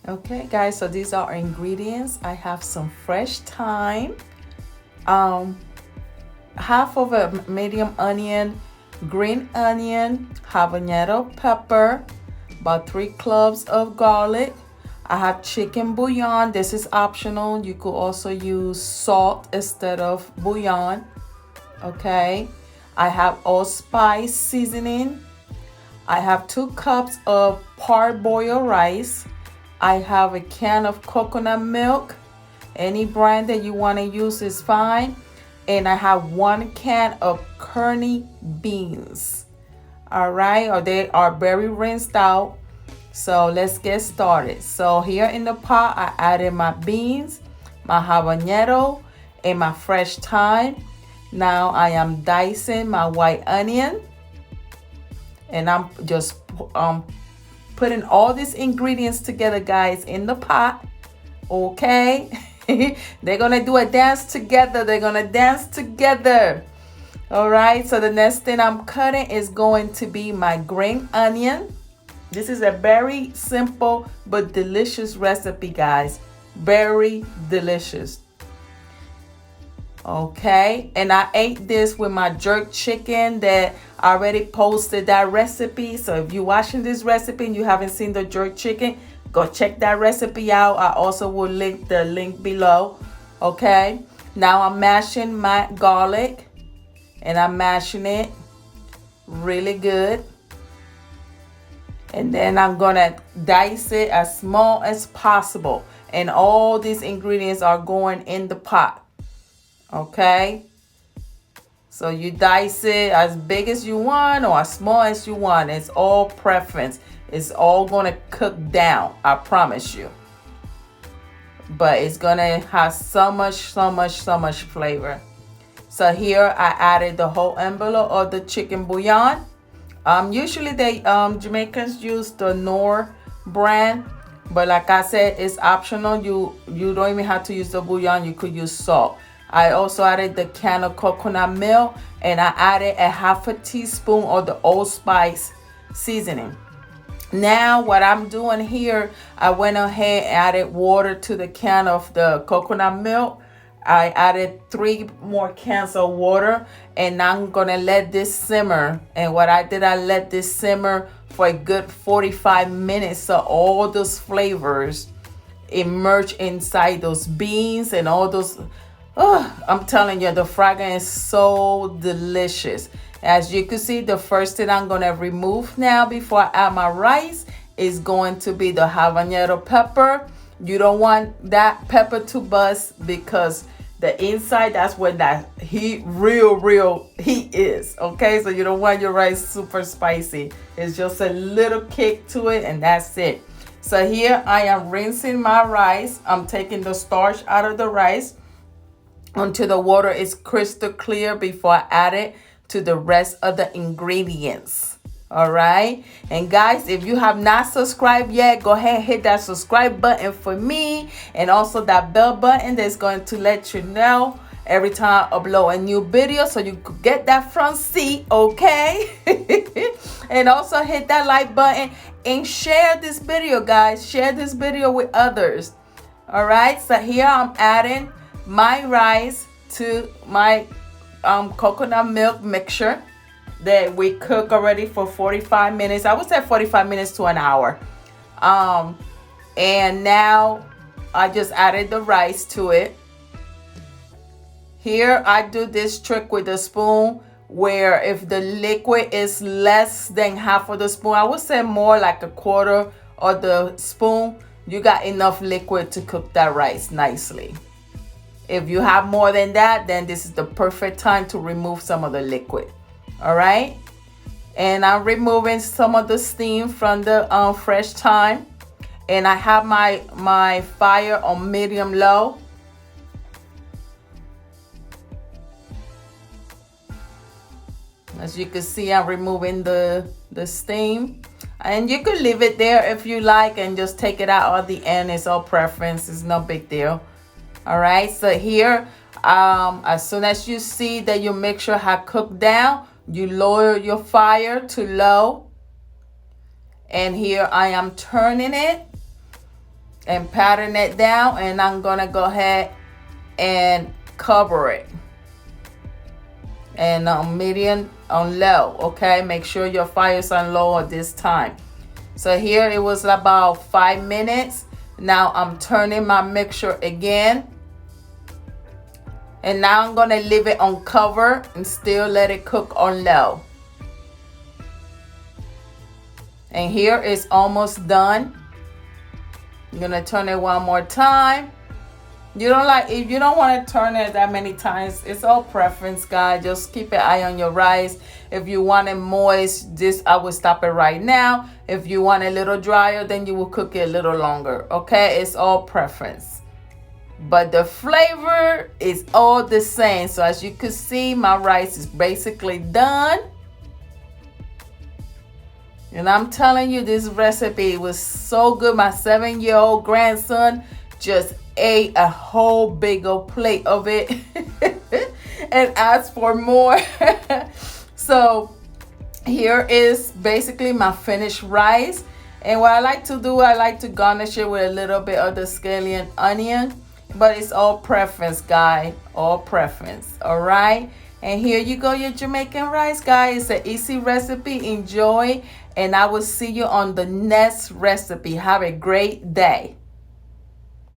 Okay, guys, so these are our ingredients. I have some fresh thyme, um, half of a medium onion, green onion, habanero pepper, about 3 cloves of garlic. I have chicken bouillon. This is optional. You could also use salt instead of bouillon. Okay. I have allspice seasoning. I have 2 cups of parboiled rice. I have a can of coconut milk. Any brand that you want to use is fine. And I have 1 can of Kearney beans. All right, or they are very rinsed out. So let's get started. So here in the pot, I added my beans, my habanero, and my fresh thyme. Now I am dicing my white onion, and I'm just putting all these ingredients together, guys, in the pot. Okay. They're gonna do a dance together. They're gonna dance together. All right, so the next thing I'm cutting is going to be my green onion. This is a very simple but delicious recipe, guys. Very delicious. Okay, and I ate this with my jerk chicken that I already posted that recipe. So if you're watching this recipe and you haven't seen the jerk chicken, go check that recipe out. I also will link the link below. Okay, now I'm mashing my garlic, and I'm mashing it really good. And then I'm gonna dice it as small as possible. And all these ingredients are going in the pot. Okay, so you dice it as big as you want or as small as you want. It's all preference. It's all gonna cook down, I promise you. But it's gonna have so much flavor. So here I added the whole envelope of the chicken bouillon. Usually they Jamaicans use the Knorr brand, but like I said, it's optional. You don't even have to use the bouillon. You could use salt. I also added the can of coconut milk, and I added a half a teaspoon of the allspice seasoning. Now what I'm doing here, I went ahead and added water to the can of the coconut milk. I added 3 more cans of water, and I'm gonna let this simmer. And what I did, I let this simmer for a good 45 minutes so all those flavors emerge inside those beans and all those. Oh, I'm telling you, the fragrance is so delicious. As you can see, the first thing I'm gonna remove now before I add my rice is going to be the habanero pepper. You don't want that pepper to bust because the inside, that's where that real heat is. Okay, so you don't want your rice super spicy. It's just a little kick to it, and that's it. So here I am rinsing my rice. I'm taking the starch out of the rice until the water is crystal clear before I add it to the rest of the ingredients. All right, and guys, if you have not subscribed yet, go ahead and hit that subscribe button for me, and also that bell button that's going to let you know every time I upload a new video, so you could get that front seat. Okay. And also hit that like button and share this video, guys. Share this video with others. All right, so here I'm adding my rice to my coconut milk mixture that we cook already for 45 minutes. I would say 45 minutes to an hour. And now I just added the rice to it. Here I do this trick with the spoon, where if the liquid is less than half of the spoon, I would say more like a quarter of the spoon, you got enough liquid to cook that rice nicely. If you have more than that, then this is the perfect time to remove some of the liquid. All right, and I'm removing some of the steam from the fresh thyme, and I have my fire on medium low. As you can see, I'm removing the steam, and you could leave it there if you like and just take it out at the end. It's all preference. It's no big deal. All right, so here as soon as you see that your mixture has cooked down, you lower your fire to low, and here I am turning it, and pattern it down, and I'm gonna go ahead and cover it. And on medium, on low, okay? Make sure your fire's on low at this time. So here it was about 5 minutes. Now I'm turning my mixture again. And now I'm gonna leave it on cover and still let it cook on low. And here it's almost done. I'm gonna turn it one more time. If you don't want to turn it that many times, it's all preference, guys. Just keep an eye on your rice. If you want it moist, I will stop it right now. If you want it a little drier, then you will cook it a little longer. Okay, it's all preference. But the flavor is all the same. So as you can see, my rice is basically done. And I'm telling you, this recipe was so good. My 7-year-old grandson just ate a whole big old plate of it and asked for more. So here is basically my finished rice. And what I like to do, I like to garnish it with a little bit of the scallion onion. But it's all preference, guys. All preference. All right. And here you go, your Jamaican rice, guys. It's an easy recipe. Enjoy. And I will see you on the next recipe. Have a great day.